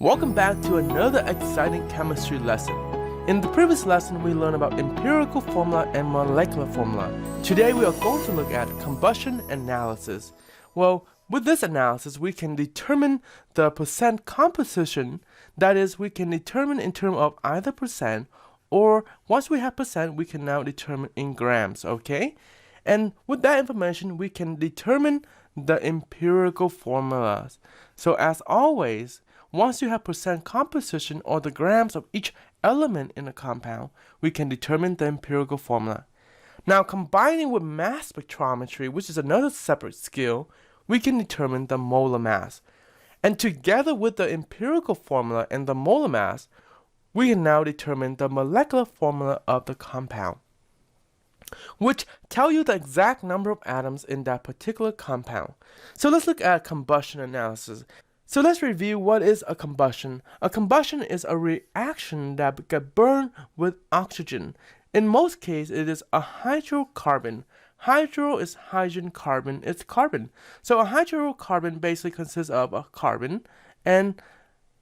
Welcome back to another exciting chemistry lesson. In the previous lesson, we learned about empirical formula and molecular formula. Today, we are going to look at combustion analysis. Well, with this analysis, we can determine the percent composition. That is, we can determine in terms of either percent, or once we have percent, we can now determine in grams, okay? And with that information, we can determine the empirical formulas. So as always, once you have percent composition or the grams of each element in a compound, we can determine the empirical formula. Now, combining with mass spectrometry, which is another separate skill, we can determine the molar mass. And together with the empirical formula and the molar mass, we can now determine the molecular formula of the compound, which tell you the exact number of atoms in that particular compound. So let's look at combustion analysis. So let's review what is a combustion. A combustion is a reaction that gets burned with oxygen. In most cases, it is a hydrocarbon. Hydro is hydrogen, carbon is carbon. So a hydrocarbon basically consists of a carbon and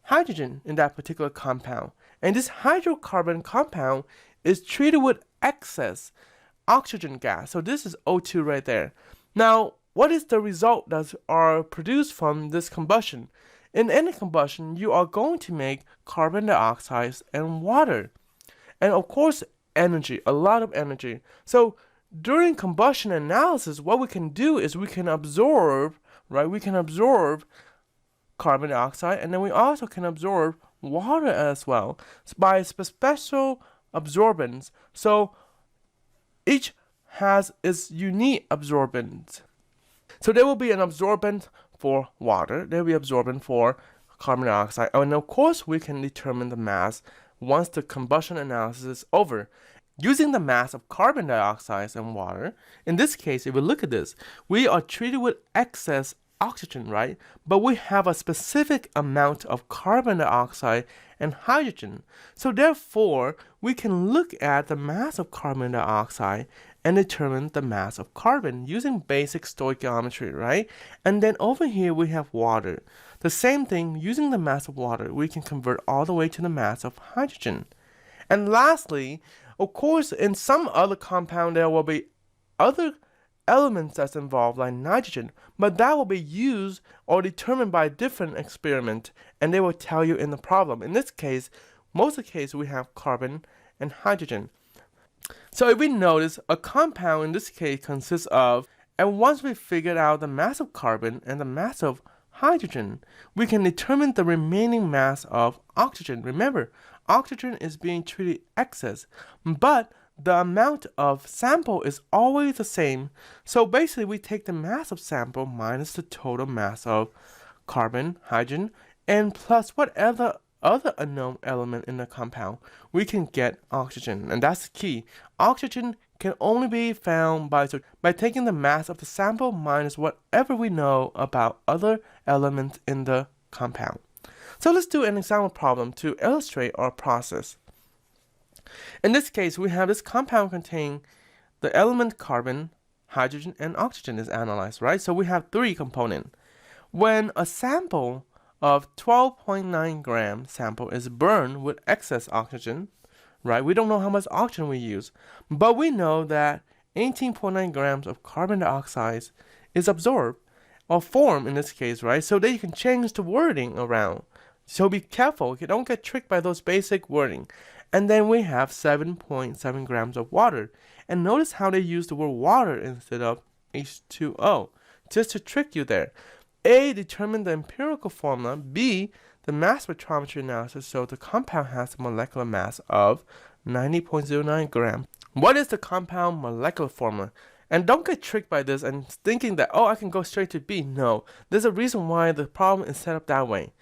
hydrogen in that particular compound. And this hydrocarbon compound is treated with excess oxygen gas. So this is O2 right there. Now, what is the result that are produced from this combustion? In any combustion, you are going to make carbon dioxide and water. And of course, energy, a lot of energy. So during combustion analysis, what we can do is we can absorb, right? We can absorb carbon dioxide, and then we also can absorb water as well by special absorbents. So each has its unique absorbent. So there will be an absorbent for water, there will be absorbent for carbon dioxide, and of course we can determine the mass once the combustion analysis is over. Using the mass of carbon dioxide and water, in this case, if we look at this, we are treated with excess oxygen, right? But we have a specific amount of carbon dioxide and hydrogen. So therefore, we can look at the mass of carbon dioxide and determine the mass of carbon using basic stoichiometry, right? And then over here we have water. The same thing, using the mass of water, we can convert all the way to the mass of hydrogen. And lastly, of course, in some other compound there will be other elements that's involved like nitrogen, but that will be used or determined by a different experiment, and they will tell you in the problem. In this case, most of the cases we have carbon and hydrogen. So if we notice, a compound in this case consists of, and once we figured out the mass of carbon and the mass of hydrogen, we can determine the remaining mass of oxygen. Remember, oxygen is being treated excess, but the amount of sample is always the same. So basically, we take the mass of sample minus the total mass of carbon, hydrogen, and plus whatever other unknown element in the compound, we can get oxygen. And that's the key. Oxygen can only be found by taking the mass of the sample minus whatever we know about other elements in the compound. So let's do an example problem to illustrate our process. In this case, we have this compound containing the element carbon, hydrogen, and oxygen is analyzed, right? So we have three components. When a sample of 12.9 gram sample is burned with excess oxygen, right? We don't know how much oxygen we use, but we know that 18.9 grams of carbon dioxide is absorbed or formed in this case, right? So that you can change the wording around. So be careful, you don't get tricked by those basic wording. And then we have 7.7 grams of water. And notice how they use the word water instead of H2O, just to trick you there. A, determine the empirical formula. B, the mass spectrometry analysis, so the compound has a molecular mass of 90.09 grams. What is the compound molecular formula? And don't get tricked by this and thinking that, oh, I can go straight to B. No, there's a reason why the problem is set up that way.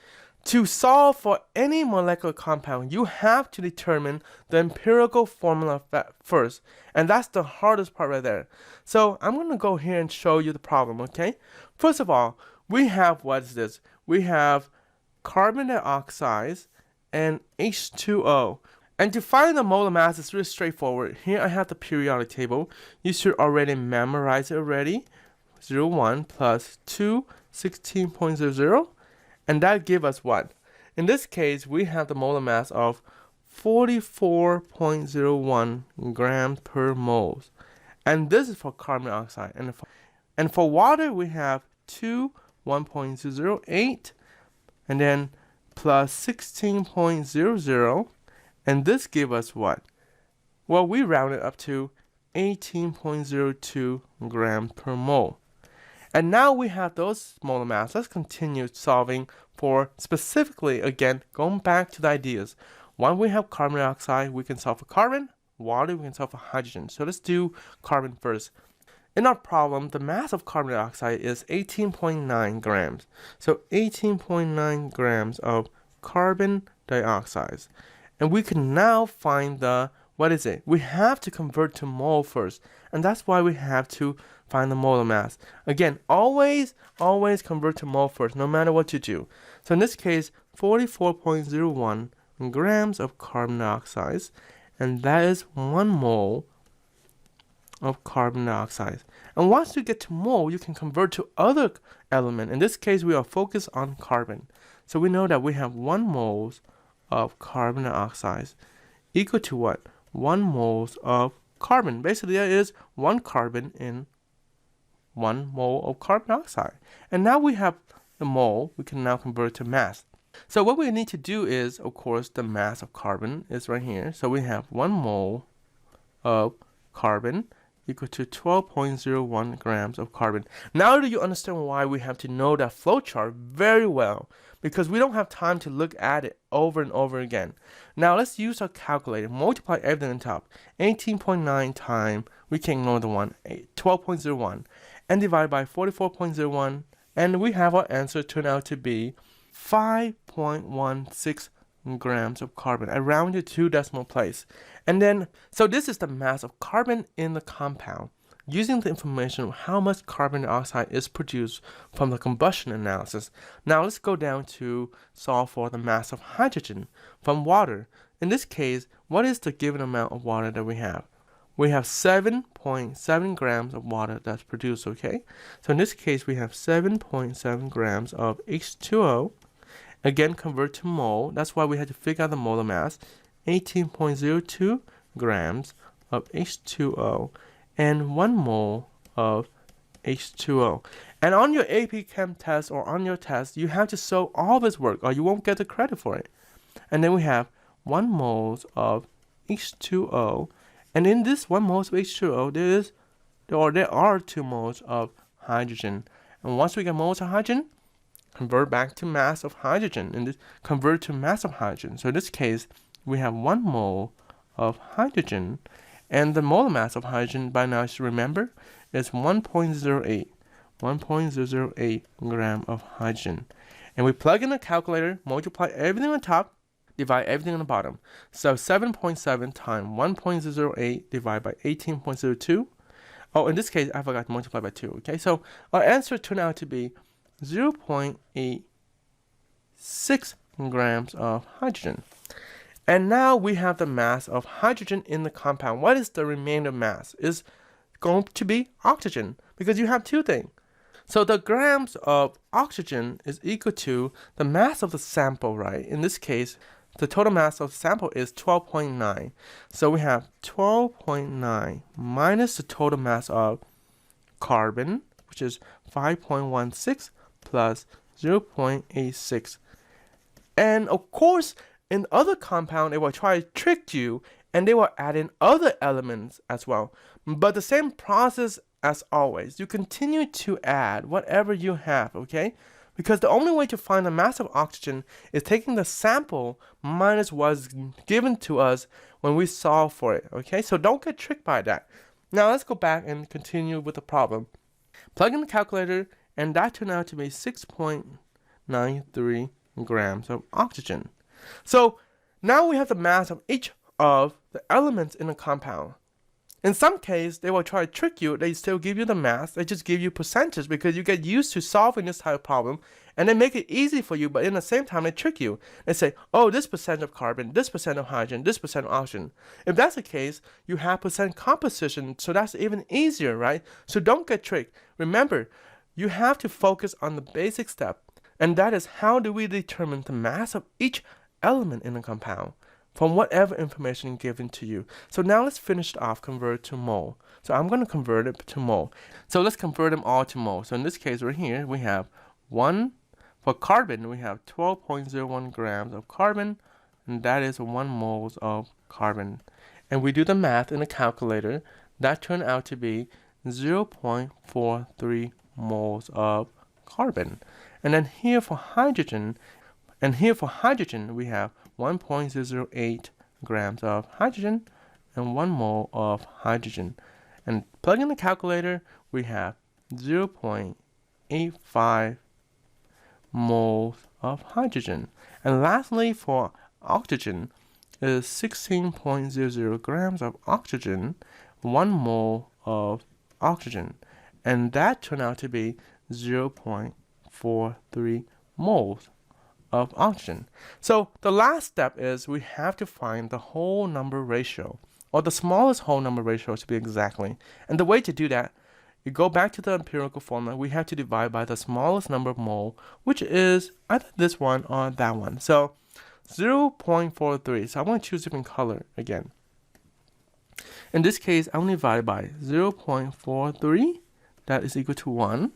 To solve for any molecular compound, you have to determine the empirical formula first. And that's the hardest part right there. So I'm going to go here and show you the problem, okay? First of all, we have, what is this? We have carbon dioxide and H2O. And to find the molar mass, it's really straightforward. Here I have the periodic table. You should already memorize it already. 0.1 plus 2, 16.00. And that gives us what? in this case, we have the molar mass of 44.01 grams per mole. And this is for carbon dioxide. And for water, we have 1.008, and then plus 16.00. And this gives us what? Well, we rounded up to 18.02 grams per mole. And now we have those molar mass. Let's continue solving for specifically, again, going back to the ideas. When we have carbon dioxide, we can solve for carbon. Water, we can solve for hydrogen. So let's do carbon first. In our problem, the mass of carbon dioxide is 18.9 grams. So 18.9 grams of carbon dioxide. And we can now find the, what is it? We have to convert to mole first. And that's why we have to find the molar mass. Again, always convert to mole first, no matter what you do. So in this case, 44.01 grams of carbon dioxide. And that is 1 mole of carbon dioxide. And once you get to mole, you can convert to other element. In this case, we are focused on carbon. So we know that we have 1 mole of carbon dioxide equal to what? 1 mole of carbon. Basically, that is 1 carbon in 1 mole of carbon dioxide. And now we have the mole, we can now convert to mass. So what we need to do is, of course, the mass of carbon is right here. So we have 1 mole of carbon equal to 12.01 grams of carbon. Now do you understand why we have to know that flowchart very well? Because we don't have time to look at it over and over again. Now let's use our calculator. Multiply everything on top. 18.9 times, we can ignore the 1, 12.01. And divide by 44.01. And we have our answer turn out to be 5.16 grams of carbon. I rounded 2 decimal place. And then, so this is the mass of carbon in the compound. Using the information of how much carbon dioxide is produced from the combustion analysis. Now let's go down to solve for the mass of hydrogen from water. In this case, what is the given amount of water that we have? We have 7.7 grams of water that's produced, okay? So in this case, we have 7.7 grams of H2O. Again, convert to mole. That's why we had to figure out the molar mass. 18.02 grams of H2O and 1 mole of H2O. And on your AP Chem test or on your test, you have to show all this work or you won't get the credit for it. And then we have 1 mole of H2O. And in this 1 mole of H2O, there are 2 moles of hydrogen. And once we get moles of hydrogen, convert back to mass of hydrogen. And this convert to mass of hydrogen. So in this case, we have 1 mole of hydrogen. And the molar mass of hydrogen, by now you should remember, is 1.08. 1.008 gram of hydrogen. And we plug in the calculator, multiply everything on top, divide everything on the bottom. So 7.7 times 1.008 divided by 18.02. Oh, in this case, I forgot to multiply by 2. Okay, so our answer turned out to be 0.86 grams of hydrogen. And now we have the mass of hydrogen in the compound. What is the remainder mass? Is going to be oxygen, because you have 2 things. So the grams of oxygen is equal to the mass of the sample, right? In this case, the total mass of the sample is 12.9. So we have 12.9 minus the total mass of carbon, which is 5.16 plus 0.86. And of course, in other compound, they will try to trick you and they will add in other elements as well. But the same process as always. You continue to add whatever you have, okay? Because the only way to find the mass of oxygen is taking the sample minus what's given to us when we solve for it, okay? So don't get tricked by that. Now let's go back and continue with the problem. Plug in the calculator, and that turned out to be 6.93 grams of oxygen. So now we have the mass of each of the elements in a compound. In some case, they will try to trick you. They still give you the mass. They just give you percentage because you get used to solving this type of problem. And they make it easy for you, but in the same time, they trick you. They say, oh, this percent of carbon, this percent of hydrogen, this percent of oxygen. If that's the case, you have percent composition, so that's even easier, right? So don't get tricked. Remember, you have to focus on the basic step. And that is, how do we determine the mass of each element in a compound from whatever information given to you. So now let's finish it off, convert to mole. So I'm going to convert it to mole. So let's convert them all to mole. So in this case right here, we have for carbon, we have 12.01 grams of carbon, and that is 1 moles of carbon. And we do the math in a calculator. That turned out to be 0.43 moles of carbon. And then here for hydrogen, we have 1.008 grams of hydrogen and 1 mole of hydrogen. And plug in the calculator, we have 0.85 moles of hydrogen. And lastly, for oxygen, is 16.00 grams of oxygen, 1 mole of oxygen. And that turned out to be 0.43 moles of oxygen. So the last step is we have to find the whole number ratio, or the smallest whole number ratio to be exactly. And the way to do that, you go back to the empirical formula. We have to divide by the smallest number of mole, which is either this one or that one. So 0.43. So I want to choose a different color again. In this case, I'm going to divide by 0.43. That is equal to 1.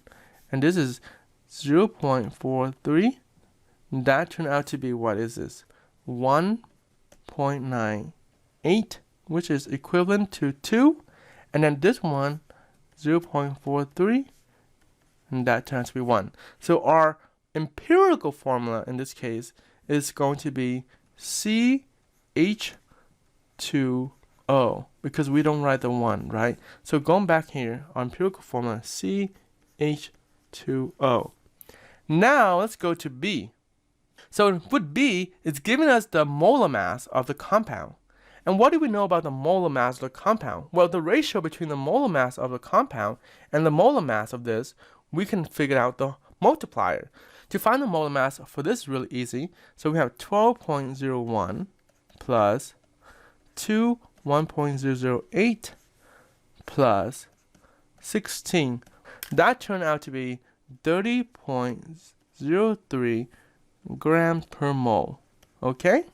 And this is 0.43. That turned out to be, what is this? 1.98, which is equivalent to 2. And then this one, 0.43, and that turns out to be 1. So our empirical formula in this case is going to be CH2O, because we don't write the 1, right? So going back here, our empirical formula, CH2O. Now let's go to B. So with B, it's giving us the molar mass of the compound. And what do we know about the molar mass of the compound? Well, the ratio between the molar mass of the compound and the molar mass of this, we can figure out the multiplier. To find the molar mass for this is really easy. So we have 12.01 plus 1.008 plus 16. That turned out to be 30.03 grams per mole. Okay?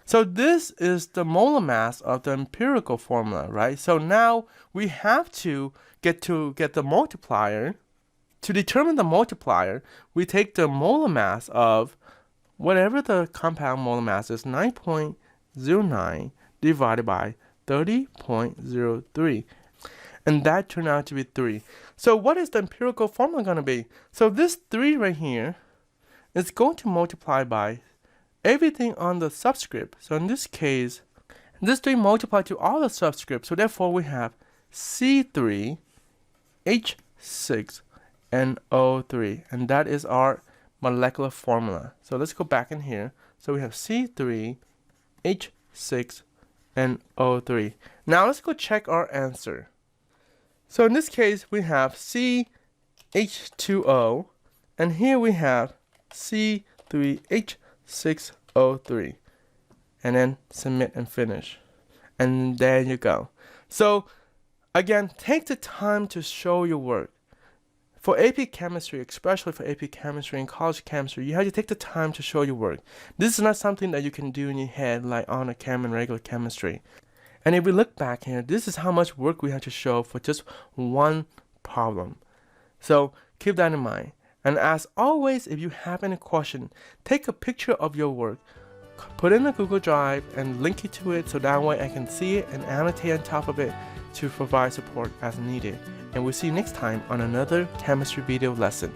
So this is the molar mass of the empirical formula, right? So now we have to get the multiplier. To determine the multiplier, we take the molar mass of whatever the compound molar mass is, 9.09 divided by 30.03. And that turned out to be 3. So what is the empirical formula going to be? So this 3 right here is going to multiply by everything on the subscript. So in this case, this 3 multiplied to all the subscripts. So therefore we have C3H6NO3. And that is our molecular formula. So let's go back in here. So we have C3H6NO3. Now let's go check our answer. So in this case, we have CH2O. And here we have C3H6O3, and then submit and finish, and there you go. So again, take the time to show your work. For AP Chemistry, especially for AP Chemistry and College Chemistry, you have to take the time to show your work. This is not something that you can do in your head like on a chem and regular chemistry. And if we look back here, this is how much work we have to show for just one problem. So keep that in mind. And as always, if you have any question, take a picture of your work, put it in a Google Drive and link it to it so that way I can see it and annotate on top of it to provide support as needed. And we'll see you next time on another chemistry video lesson.